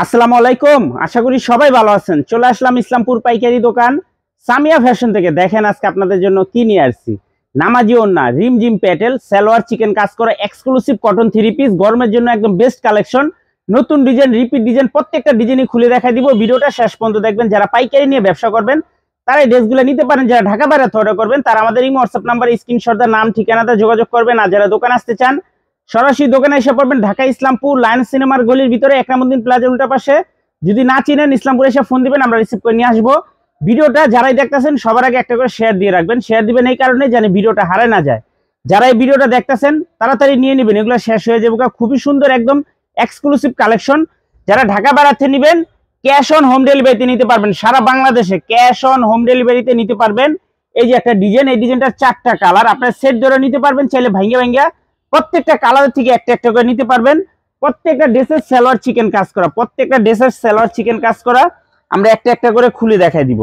আসসালামু আলাইকুম। আশা করি সবাই ভালো আছেন। চলে আসলাম ইসলামপুর পাইকারি দোকান সামিয়া ফ্যাশন থেকে। দেখেন আজকে আপনাদের জন্য কি নিয়ে আসছি। নামাজি ওন্না, রিমঝিম প্যাটেল, সালোয়ার চিকেন কাজ করা এক্সক্লুসিভ কটন থ্রি পিস, গরমের জন্য একদম বেস্ট কালেকশন। নতুন ডিজাইন, রিপিট ডিজাইন, প্রত্যেকটা ডিজাইনই খুলে দেখা দিব। ভিডিওটা শেষ পর্যন্ত দেখবেন। যারা পাইকারি নিয়ে ব্যবসা করবেন তারা এই ড্রেসগুলো নিতে পারেন। যারা ঢাকা বাইরে অর্ডার করবেন তারা আমাদের এই হোয়াটসঅ্যাপ নাম্বারে স্ক্রিনশট দিয়ে নাম ঠিকানাতে যোগাযোগ করবেন। আর যারা দোকানে আসতে চান সরাসরি দোকানে এসে পড়বেন ঢাকা ইসলামপুর লায়ন সিনেমার গলির ভিতরে একরামউদ্দিন প্লাজার উল্টা পাশে। যদি না চিনেন ইসলামপুরে এসে ফোন দিবেন, আমরা রিসিভ করে নিয়ে আসবো। ভিডিওটা যারাই দেখতেছেন সবার আগে একটা করে শেয়ার দিয়ে রাখবেন। শেয়ার দিবেন এই কারণে যেন ভিডিওটা হারায় না যায়। যারা এই ভিডিওটা দেখতেছেন তাড়াতাড়ি নিয়ে নেবেন, এগুলো শেষ হয়ে যাবে। খুবই সুন্দর একদম এক্সক্লুসিভ কালেকশন। যারা ঢাকা বেড়াতে নেবেন ক্যাশ অন হোম ডেলিভারিতে নিতে পারবেন। সারা বাংলাদেশে ক্যাশ অন হোম ডেলিভারিতে নিতে পারবেন। এই যে একটা ডিজাইন, এই ডিজাইনটার 4টা কালার, আপনার সেট ধরে নিতে পারবেন। চাইলে ভাঙ্গা ভাঙ্গা প্রত্যেকটা কালার থেকে একটা একটা করে নিতে পারবেন। প্রত্যেকটা ড্রেসের সালোয়ার চিকেন কাজ করা, প্রত্যেকটা ড্রেসের সালোয়ার চিকেন কাজ করা। আমরা একটা একটা করে খুলে দেখাই দিব,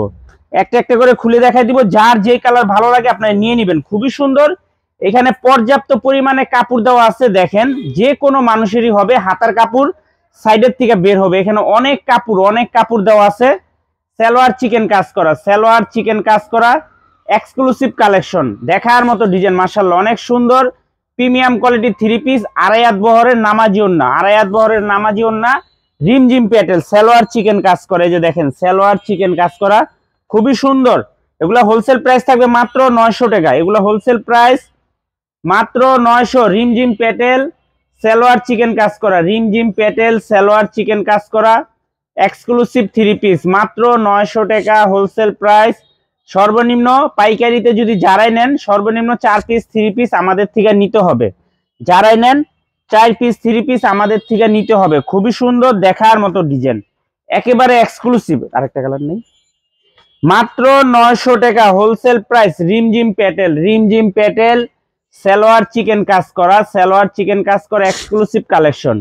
একটা একটা করে খুলে দেখাই দিব। যার যে কালার ভালো লাগে আপনারা নিয়ে নেবেন। খুবই সুন্দর। এখানে পর্যাপ্ত পরিমাণে কাপড় দেওয়া আছে। দেখেন যে কোনো মানুষেরই হবে, হাতার কাপড় সাইডের থেকে বের হবে। এখানে অনেক কাপড় দেওয়া আছে। সালোয়ার চিকেন কাজ করা, সালোয়ার চিকেন কাজ করা এক্সক্লুসিভ কালেকশন। দেখার মতো ডিজাইন, মাশাআল্লাহ অনেক সুন্দর। প্রিমিয়াম কোয়ালিটি থ্রি পিস, আড়াই হাত বহরের নামাজি ওন্না, আড়াই হাত বহরের নামাজি ওন্না, রিমঝিম প্যাটেল, সালোয়ার চিকেন কাজ করে। এই যে দেখেন সালোয়ার চিকেন কাজ করা খুবই সুন্দর। এগুলা হোলসেল প্রাইস থাকবে মাত্র 900 টাকা। এগুলা হোলসেল প্রাইস মাত্র 900। রিমঝিম প্যাটেল, সালোয়ার চিকেন কাজ করা, রিমঝিম প্যাটেল, সালোয়ার চিকেন কাজ করা এক্সক্লুসিভ থ্রি পিস মাত্র 900 টাকা হোলসেল প্রাইস। সর্বনিম্ন পাইকারিতে যদি যারাই নেন সর্বনিম্ন 4 পিস থ্রি পিস আমাদের থেকে নিতে হবে। যারাই নেন 4 পিস থ্রি পিস আমাদের থেকে নিতে হবে। খুবই সুন্দর দেখার মতো ডিজাইন, একেবারে এক্সক্লুসিভ। আরেকটা কালার নেই, মাত্র 900 টাকা হোলসেল প্রাইস। রিমঝিম প্যাটেল, রিমঝিম প্যাটেল, সালোয়ার চিকেন কাজ করা, সালোয়ার চিকেন কাজ করা এক্সক্লুসিভ কালেকশন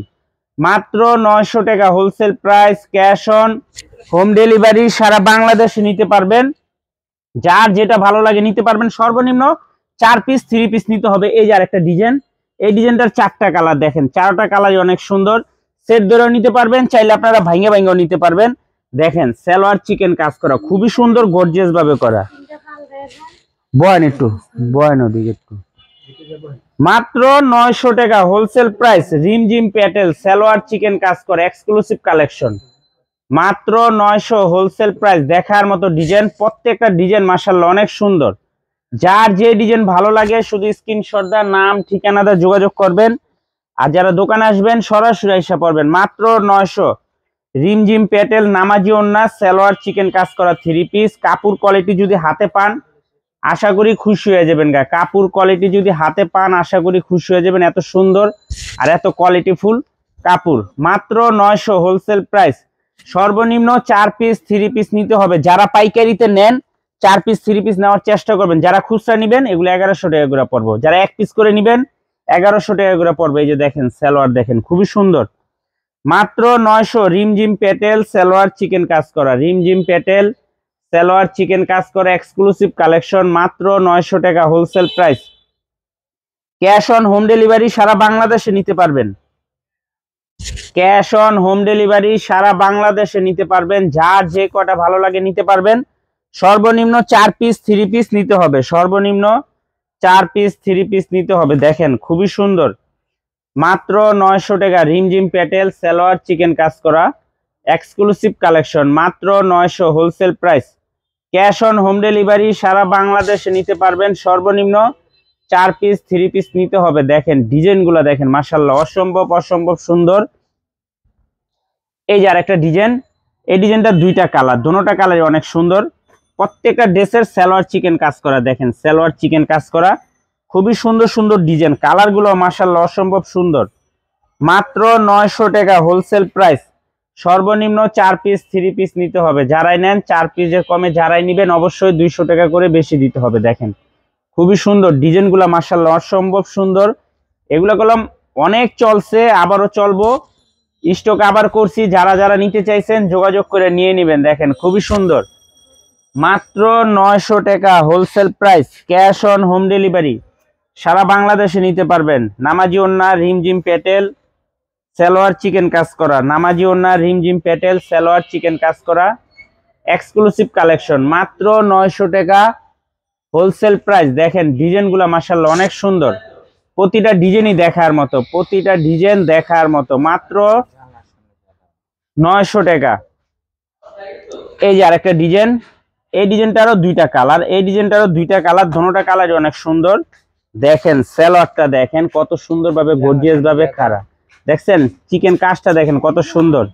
মাত্র 900 টাকা wholesale price. Cash on home delivery সারা বাংলাদেশে নিতে পারবেন। যার যেটা ভালো লাগে নিতে পারবেন। সর্বনিম্ন 4 পিস থ্রি পিস নিতে হবে। এই যে আরেকটা ডিজাইন, এই ডিজাইনটার 4টা কালার দেখেন, 4টা কালারই অনেক সুন্দর। সেট ধরেও নিতে পারবেন, চাইলে আপনারা ভাঙ্গা ভাঙ্গাও নিতে পারবেন। দেখেন সালোয়ার চিকেন কাজ করা খুবই সুন্দর, গর্জিয়াস ভাবে করা। বয়ান দিকে একটু মাত্র 900 টাকা হোলসেল প্রাইস। রিমঝিম প্যাটেল, সালোয়ার চিকেন কাজ করা এক্সক্লুসিভ কালেকশন মাত্র 900 হোলসেল প্রাইস। দেখার মতো ডিজাইন, প্রত্যেকটা ডিজাইন মাশাআল্লাহ অনেক সুন্দর। যার যে ডিজাইন ভালো লাগে শুধু স্ক্রিনশট দা নাম ঠিকানাটা যোগাযোগ করবেন। আর যারা দোকানে আসবেন সরাসরি এসে পড়বেন। মাত্র 900। রিমঝিম প্যাটেল, নামাজি ওন্না, সালোয়ার চিকেন কাজ করা থ্রি পিস। কাপড় কোয়ালিটি যদি হাতে পান আশা করি খুশি হয়ে যাবেন। কাপড় কোয়ালিটি যদি হাতে পান আশা করি খুশি হয়ে যাবেন। এত সুন্দর আর এত কোয়ালিটিফুল কাপড় মাত্র 900 হোলসেল প্রাইস। সর্বনিম্ন 4 পিস থ্রি পিস নিতে হবে। যারা পাইকারিতে নেন 4 পিস থ্রি পিস নেওয়ার চেষ্টা করবেন। যারা খুচরা নেবেন এগুলো 1100 টাকা করে পড়বে। যারা 1 পিস করে নেবেন 1100 টাকা করে পড়বে। এই যে দেখেন সালোয়ার দেখেন খুবই সুন্দর মাত্র 900। রিমঝিম প্যাটেল, সালোয়ার চিকেন কাজ করা, রিমঝিম প্যাটেল, সালোয়ার চিকেন কাজ করা এক্সক্লুসিভ কালেকশন মাত্র 900 টাকা wholesale price. Cash on home delivery সারা বাংলাদেশে নিতে পারবেন। ক্যাশ অন হোম ডেলিভারি সারা বাংলাদেশে নিতে পারবেন। যার যে কটা ভালো লাগে নিতে পারবেন। সর্বনিম্ন 4 পিস থ্রি পিস নিতে হবে। সর্বনিম্ন 4 পিস থ্রি পিস নিতে হবে। দেখেন খুবই সুন্দর মাত্র 900 টাকা। রিমঝিম প্যাটেল, সালোয়ার চিকেন কাজ করা এক্সক্লুসিভ কালেকশন মাত্র 900 wholesale price. Cash on home delivery সারা বাংলাদেশে নিতে পারবেন। সর্বনিম্ন 4 পিস থ্রি পিস নিতে হবে। দেখেন ডিজাইনগুলো দেখেন মাশাআল্লাহ অসম্ভব সুন্দর। এই যে আরেকটা ডিজাইন, এই ডিজাইনটা 2টা কালার, দুটোটা কালারই অনেক সুন্দর। প্রত্যেকটা ড্রেসের সালোয়ার চিকেন কাজ করা। দেখেন সালোয়ার চিকেন কাজ করা খুবই সুন্দর সুন্দর ডিজাইন, কালারগুলো মাশাআল্লাহ অসম্ভব সুন্দর। মাত্র 900 টাকা হোলসেল প্রাইস। সর্বনিম্ন 4 পিস থ্রি পিস নিতে হবে। যারাই নেন 4 পিসের কমে যারাই নেবেন অবশ্যই 200 টাকা করে বেশি দিতে হবে। দেখেন খুবই সুন্দর ডিজাইনগুলো মাশাআল্লাহ অসম্ভব সুন্দর। এগুলো কলম অনেক চলছে, আবারও চলবো, স্টক আবার করছি। যারা যারা নিতে চাইছেন যোগাযোগ করে নিয়ে নেবেন। দেখেন খুবই সুন্দর মাত্র 900 টাকা wholesale price. Cash on home delivery সারা বাংলাদেশে নিতে পারবেন। নামাজি ওন্না, রিমঝিম প্যাটেল, সালোয়ার চিকেন কাজ করা, নামাজি ওড়না, রিমঝিম প্যাটেল, সালোয়ার চিকেন কাজ করা এক্সক্লুসিভ কালেকশন, মাত্র 900 টাকা হোলসেল প্রাইস। দেখেন ডিজাইনগুলো মাশাআল্লাহ অনেক সুন্দর, প্রতিটা ডিজাইনই দেখার মতো, প্রতিটা ডিজাইন দেখার মতো, মাত্র 900 টাকা। এই যে আরেকটা ডিজাইন, এই ডিজাইনটারও দুইটা কালার, এই ডিজাইনটারও দুইটা কালার, দুটোটা কালার অনেক সুন্দর। দেখেন সালোয়ারটা দেখেন কত সুন্দরভাবে গর্জিয়াস ভাবে খাড়া, দেখছেন চিকেন কাজটা দেখেন কত সুন্দর,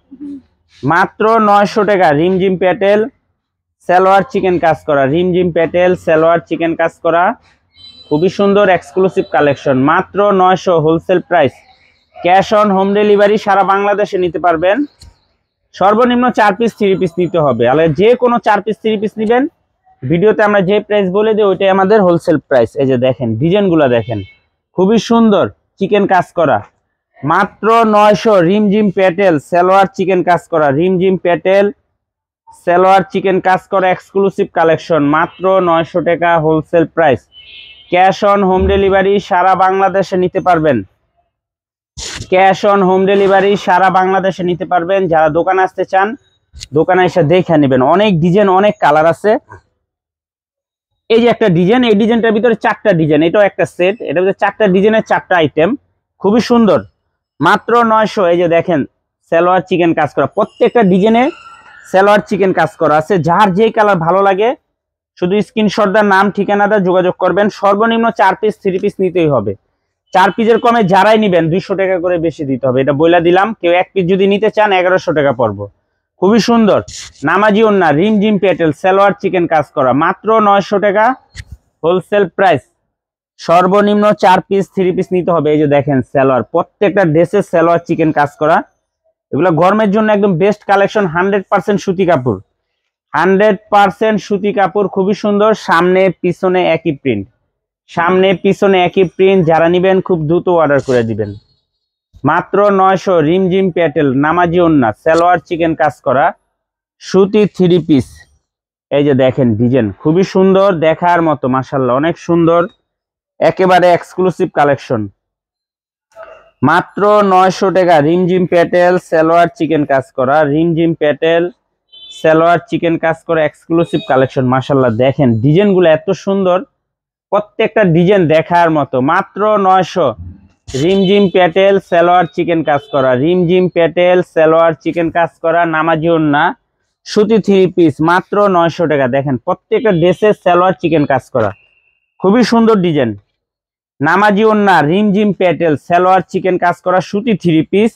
মাত্র 900 টাকা। রিমঝিম প্যাটেল সালোয়ার চিকেন কাজ করা, রিমঝিম প্যাটেল সালোয়ার চিকেন কাজ করা, খুবই সুন্দর এক্সক্লুসিভ কালেকশন, মাত্র 900 wholesale price. Cash on home delivery সারা বাংলাদেশে নিতে পারবেন। সর্বনিম্ন 4 পিস 3 পিস নিতে হবে, আর যে কোনো 4 পিস 3 পিস নেবেন ভিডিওতে আমরা যে প্রাইস বলে দিই ওইটাই আমাদের হোলসেল প্রাইস। এই যে দেখেন ডিজাইনগুলো দেখেন খুবই সুন্দর, চিকেন কাজ করা, মাত্র 900। রিমঝিম প্যাটেল সালোয়ার চিকেন কাজ করা, রিমঝিম প্যাটেল সালোয়ার চিকেন কাজ করা এক্সক্লুসিভ কালেকশন, মাত্র 900 টাকা wholesale price. Cash on home delivery সারা বাংলাদেশে নিতে পারবেন, ক্যাশ অন হোম ডেলিভারি সারা বাংলাদেশে নিতে পারবেন। যারা দোকানে আসতে চান দোকানে এসে দেখে নেবেন, অনেক ডিজাইন অনেক কালার আছে। এই যে একটা ডিজাইন, এই ডিজাইনটার ভিতরে 4টা ডিজাইন, এটাও একটা সেট, এটার ভিতরে 4টা ডিজাইনের 4টা আইটেম, খুবই সুন্দর, মাত্র 900। এই যে দেখেন সালোয়ার চিকেন কাজ করা, প্রত্যেকটা ডিজাইনে সালোয়ার চিকেন কাজ করা আছে। যার যেই কালার ভালো লাগে শুধু স্ক্রিনশট দা নাম ঠিকানাটা যোগাযোগ করবেন। সর্বনিম্ন 4 পিস 3 পিস নিতেই হবে, 4 পিসের কমে যারাই নেবেন 200 টাকা করে বেশি দিতে হবে, এটা বইলা দিলাম। কেউ 1 পিস যদি নিতে চান 1100 টাকা পড়বো, খুবই সুন্দর। নামাজি ওড়না, রিমঝিম প্যাটেল সালোয়ার চিকেন কাজ করা, মাত্র 900 টাকা হোলসেল প্রাইস। সর্বনিম্ন 4 পিস 3 পিস নিতে হবে। এই যে দেখেন সালোয়ার, প্রত্যেকটা ড্রেসে সালোয়ার চিকেন কাজ করা, এগুলো গরমের জন্য একদম বেস্ট কালেকশন। 100% সুতি কাপড়, 100% সুতি কাপড়, খুবই সুন্দর। সামনে পিছনে একই প্রিন্ট, সামনে পিছনে একই প্রিন্ট। যারা নিবেন খুব দ্রুত অর্ডার করে দিবেন, মাত্র 900। রিমঝিম প্যাটেল নামাজি ওড়না সালোয়ার চিকেন কাজ করা সুতি 3 পিস। এই যে দেখেন ডিজাইন খুবই সুন্দর, দেখার মতো মাশাআল্লাহ অনেক সুন্দর, একেবারে এক্সক্লুসিভ কালেকশন, মাত্র 900 টাকা। রিমঝিম প্যাটেল সালোয়ার চিকেন কাজ করা, রিমঝিম প্যাটেল সালোয়ার চিকেন কাজ করা এক্সক্লুসিভ কালেকশন, মাশাআল্লাহ দেখেন ডিজাইনগুলো এত সুন্দর, প্রত্যেকটা ডিজাইন দেখার মতো, মাত্র 900। রিমঝিম প্যাটেল সালোয়ার চিকেন কাজ করা, রিমঝিম প্যাটেল সালোয়ার চিকেন কাজ করা নামাজি ওড়না সুতি 3 পিস, মাত্র 900 টাকা। দেখেন প্রত্যেকটা ড্রেসে সালোয়ার চিকেন কাজ করা, খুবই সুন্দর ডিজাইন। নামাজি ওড়না রিমঝিম প্যাটেল সালোয়ার চিকেন কাজ করা সুতি 3 পিস,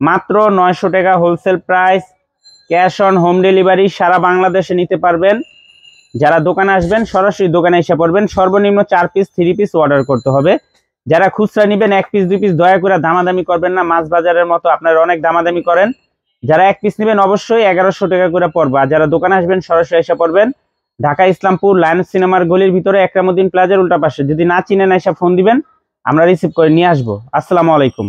মাত্র 900 টাকা wholesale price. Cash on home delivery সারা বাংলাদেশে নিতে পারবেন। যারা দোকানে আসবেন সরাসরি দোকানে এসে পড়বেন। সর্বনিম্ন 4 পিস 3 পিস অর্ডার করতে হবে। যারা খুচরা নেবেন 1 পিস 2 পিস দয়া করে দামাদামি করবেন না, মাছ বাজারের মতো আপনারা অনেক দামাদামি করেন। যারা 1 পিস নেবেন অবশ্যই 1100 টাকা করে পড়বে। আর যারা দোকানে আসবেন সরাসরি এসে পড়বেন। ঢাকা ইসলামপুর লায়ন্স সিনেমার গলির ভিতরে একরামুদ্দিন প্লাজার উল্টা পাশে। যদি না চিনেন এসে ফোন দিবেন, আমরা রিসিভ করে নিয়ে আসবো। আসসালামু আলাইকুম।